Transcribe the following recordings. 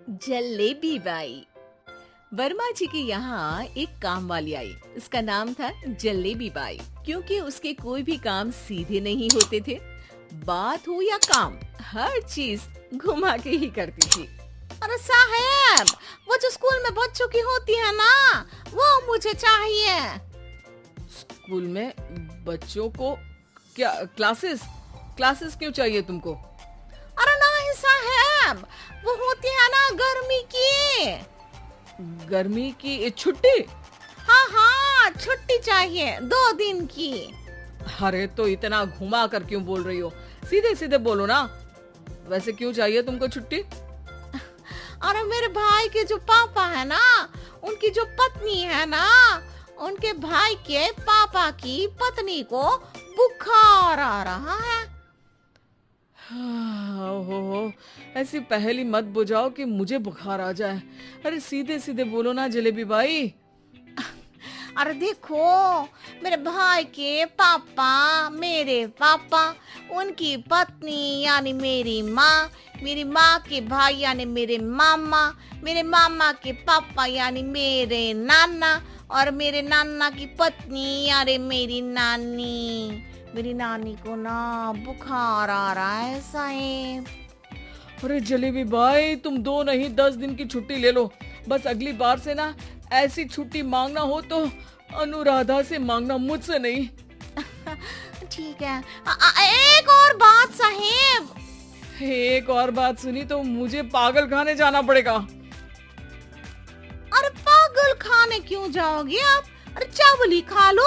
Jalebi by. Verma जी के यहाँ एक काम वाली आई। उसका नाम था जलेबी बाई, क्योंकि उसके कोई भी काम सीधे नहीं होते थे। बात हो या काम, हर चीज घुमा के ही करती थी। अरे साहब, वो जो स्कूल में बच्चों की होती है ना, वो मुझे चाहिए। स्कूल में बच्चों को क्या क्लासेस क्लासेस क्यों चाहिए तुमको? अरे नहीं साहब, वो होती है ना गर्मी की। गर्मी की छुट्टी? हाँ हाँ, छुट्टी चाहिए 2 दिन की। अरे तो इतना घुमा कर क्यों बोल रही हो? सीधे सीधे बोलो ना। वैसे क्यों चाहिए तुमको छुट्टी? अरे मेरे भाई के जो पापा है ना, उनकी जो पत्नी है ना, उनके भाई के पापा की पत्नी को बुखार आ रहा है। ओहो, ऐसी पहेली मत बुझाओ कि मुझे बुखार आ जाए। अरे सीधे सीधे बोलो ना जलेबी बाई। अरे देखो, मेरे भाई के पापा, मेरे पापा, उनकी पत्नी यानी मेरी माँ के भाई यानी मेरे मामा के पापा यानी मेरे नाना, और मेरे नाना की पत्नी यानी मेरी नानी को ना बुखार आ रहा है साहब। अरे जलेबी भाई, तुम 2 नहीं 10 दिन की छुट्टी ले लो। बस अगली बार से ना ऐसी छुट्टी मांगना हो तो अनुराधा से मांगना, मुझसे नहीं। ठीक है। एक और बात साहेब। एक और बात सुनी तो मुझे पागल खाने जाना पड़ेगा। अरे पागल खाने क्यों जाओगे आप? अरे चावल ही खा लो।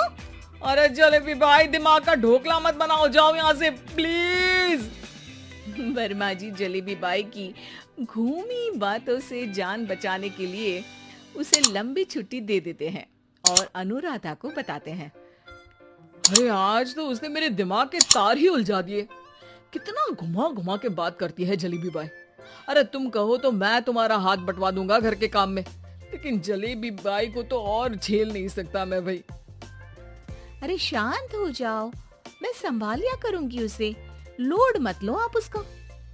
अरे जलेबी भाई, दिमाग का ढोकला मत बनाओ, जाओ यहाँ से प्लीज। वर्मा जी जलेबी बाई की घूमी बातों से जान बचाने के लिए उसे लंबी छुट्टी दे देते हैं और अनुराधा को बताते हैं। अरे आज तो उसने मेरे दिमाग के तार ही उलझा दिए। कितना घुमा घुमा के बात करती है जलेबी बाई। अरे तुम कहो तो मैं तुम्हारा हाथ बंटवा दूंगा घर के काम में, लेकिन जलेबी बाई को तो और झेल नहीं सकता मैं भाई। अरे शांत हो जाओ, मैं संभाल लिया करूंगी उसे, लोड मत लो आप उसको।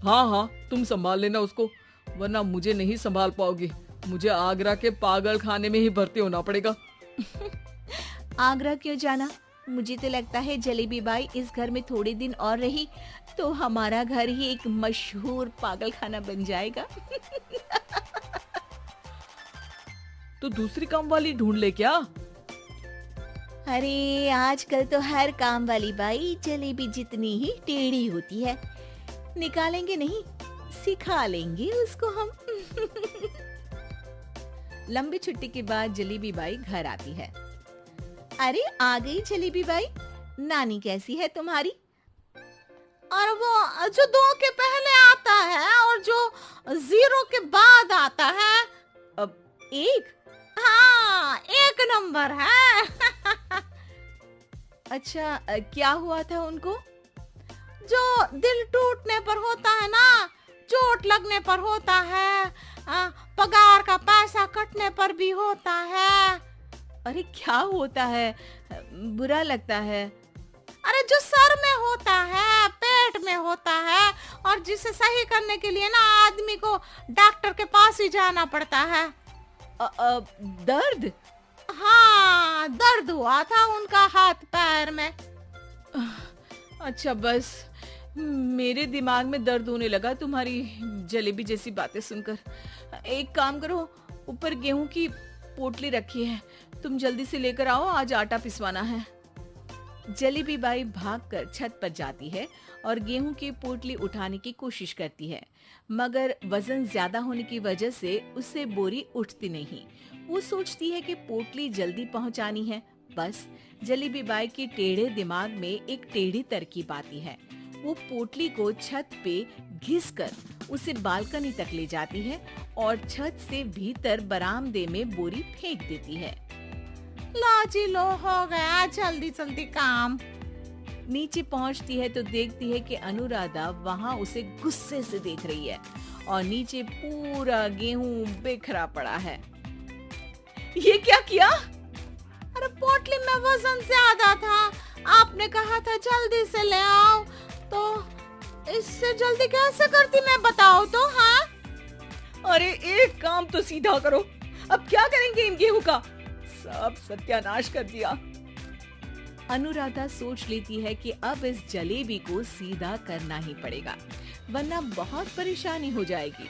हाँ हाँ, तुम संभाल लेना उसको, वरना मुझे नहीं संभाल पाओगी। मुझे आगरा के पागल खाने में ही भर्ती होना पड़ेगा। आगरा क्यों जाना? मुझे तो लगता है जलेबी बाई इस घर में थोड़े दिन और रही तो हमारा घर ही एक मशहूर पागल खाना बन जाएगा। तो दूसरी काम वाली ढूंढ ले क्या? अरे आजकल तो हर काम वाली बाई जलेबी जितनी ही टेढ़ी होती है। निकालेंगे नहीं, सिखा लेंगे उसको हम। लंबी छुट्टी के बाद जलेबी बाई घर आती है। अरे आ गई जलेबी बाई, नानी कैसी है तुम्हारी? और वो जो 2 के पहले आता है और जो 0 के बाद आता है। अब 1? हाँ, 1 नंबर है। अच्छा, क्या हुआ था उनको? जो दिल टूटने पर होता है ना, चोट लगने पर होता है, पगार का पैसा कटने पर भी होता है। अरे क्या होता है? बुरा लगता है? अरे जो सर में होता है, पेट में होता है, और जिसे सही करने के लिए ना आदमी को डॉक्टर के पास ही जाना पड़ता है। दर्द? हाँ, दर्द हुआ था उनका हाथ पैर में। अच्छा, बस मेरे दिमाग में दर्द होने लगा तुम्हारी जलेबी जैसी बातें सुनकर। एक काम करो, ऊपर गेहूं की पोटली रखी है, तुम जल्दी से लेकर आओ, आज आटा पिसवाना है। जलेबी बाई भागकर छत पर जाती है और गेहूं की पोटली उठाने की कोशिश करती है, मगर वजन ज्यादा होने की वजह से उससे बोरी उठती नहीं। वो सोचती है कि पोटली जल्दी पहुंचानी है। बस जलेबी बाई के टेढ़े दिमाग में एक टेढ़ी तरकीब आती है। वो पोटली को छत पे घिसकर उसे बालकनी तक ले जाती है और छत से भीतर बरामदे में बोरी फेंक देती है। लाजी लो, हो गया जल्दी जल्दी काम। नीचे पहुंचती है तो देखती है कि अनुराधा वहां उसे गुस्से से देख रही है और नीचे पूरा गेहूं बिखरा पड़ा है। ये क्या किया? अरे पोटली में वजन ज्यादा था, आपने कहा था जल्दी से ले आओ, तो इससे जल्दी कैसे करती मैं बताओ तो। हाँ अरे एक काम तो सीधा करो, अब क्या करेंगे इन गेहूं का? सब सत्यानाश कर दिया। अनुराधा सोच लेती है कि अब इस जलेबी को सीधा करना ही पड़ेगा, वरना बहुत परेशानी हो जाएगी।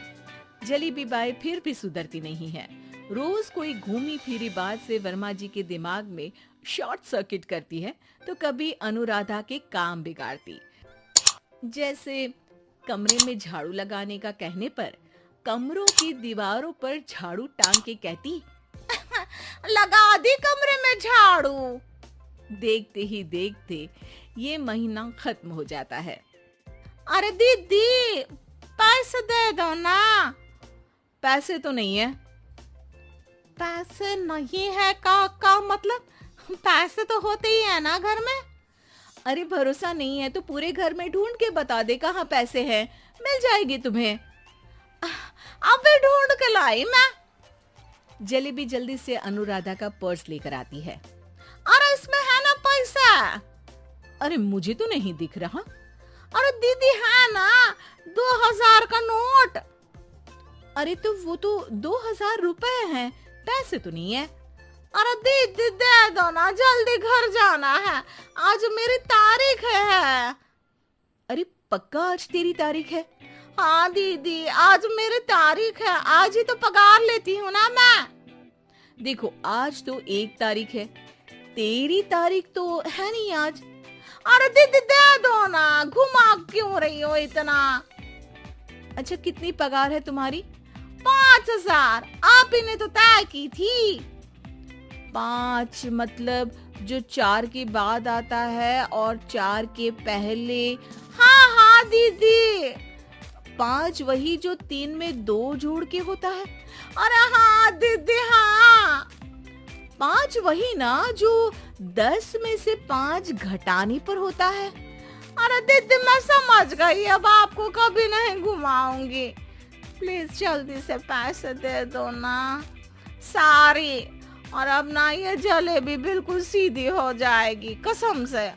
जलेबी बाई फिर भी सुधरती नहीं है। रोज कोई घूमी फिरी बात से वर्मा जी के दिमाग में शॉर्ट सर्किट करती है, तो कभी अनुराधा के काम बिगाड़ती। जैसे कमरे में झाड़ू लगाने का कहने पर कमरों की दीवारों पर झाड़ू टांग के कहती, लगा दी कमरे में झाड़ू। देखते ही देखते ये महीना खत्म हो जाता है। अरे दीदी, पैसे दे दो ना। पैसे तो नहीं है। पैसे नहीं है का मतलब? पैसे तो होते ही है ना घर में। अरे भरोसा नहीं है तो पूरे घर में ढूंढ के बता दे कहाँ पैसे हैं, मिल जाएगी तुम्हें। अबे ढूंढ के लाई मैं। जलेबी जल्दी से अनुराधा का पर्स लेकर आती है। अरे इसमें है ना पैसा। अरे मुझे तो नहीं दिख रहा। अरे दीदी है ना 2000 का नोट। अरे तो वो तो 2000 रुपए हैं, पैसे तो नहीं है। अरे दीदी दे दो ना, जल्दी घर जाना है, आज मेरी तारीख है। अरे पक्का आज तेरी तारीख है? हाँ दीदी, आज मेरी तारीख है, आज ही तो पगार लेती हूँ ना मैं। देखो आज तो 1 तारीख है, तेरी तारीख तो है नहीं आज। अरे दीदी दे दो ना, घुमा क्यों रही हो इतना? अच्छा कितनी पगार है तुम्हारी? 5000। आप ही ने तो तय की थी। 5 मतलब जो 4 के बाद आता है और 4 के पहले। हाँ हाँ दीदी। 5 वही जो 3 में 2 जोड़ के होता है। अरे हाँ दीदी हाँ। 5 वही ना जो 10 में से 5 घटाने पर होता है। अरे दीदी मैं समझ गई, अब आपको कभी नहीं घुमाऊंगी। प्लीज जल्दी से पैसे दे दो ना सारी, और अब ना ये जलेबी बिल्कुल सीधी हो जाएगी कसम से।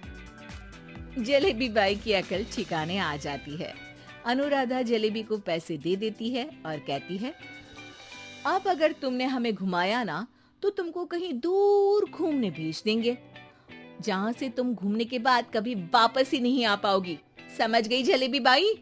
जलेबी बाई की अकल ठिकाने आ जाती है। अनुराधा जलेबी को पैसे दे देती है और कहती है, अब अगर तुमने हमें घुमाया ना तो तुमको कहीं दूर घूमने भेज देंगे, जहाँ से तुम घूमने के बाद कभी वापस ही नहीं आ पाओगी। समझ गई जलेबी बाई?